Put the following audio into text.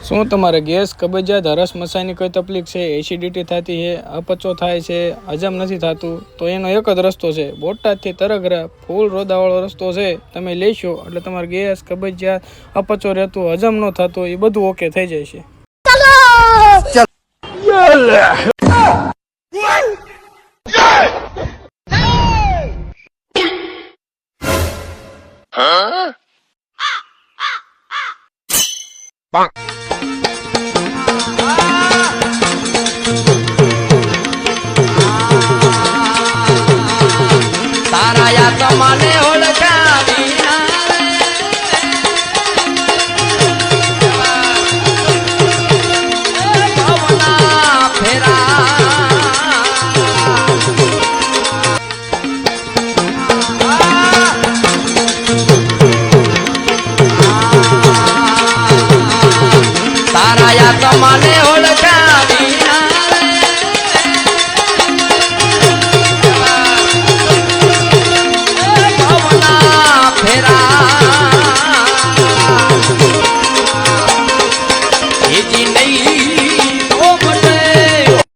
શું તમારે ગેસ, કબજિયાત, હરસ મસાની કોઈ તકલીફ છે, એસિડિટી થતી છે, અપચો થાય છે, હજમ નથી થતું, તો એનો એક જ રસ્તો છે. બોટાદથી તરગરા ફૂલ રોદાવાળો રસ્તો છે. તમે લેશો એટલે તમારે ગેસ, કબજિયાત, અપચો રહેતું, હજમ ન થતું, એ બધું ઓકે થઈ જાય છે. તારા તમને ઓળખાવી તારા તમને ઓળખાવી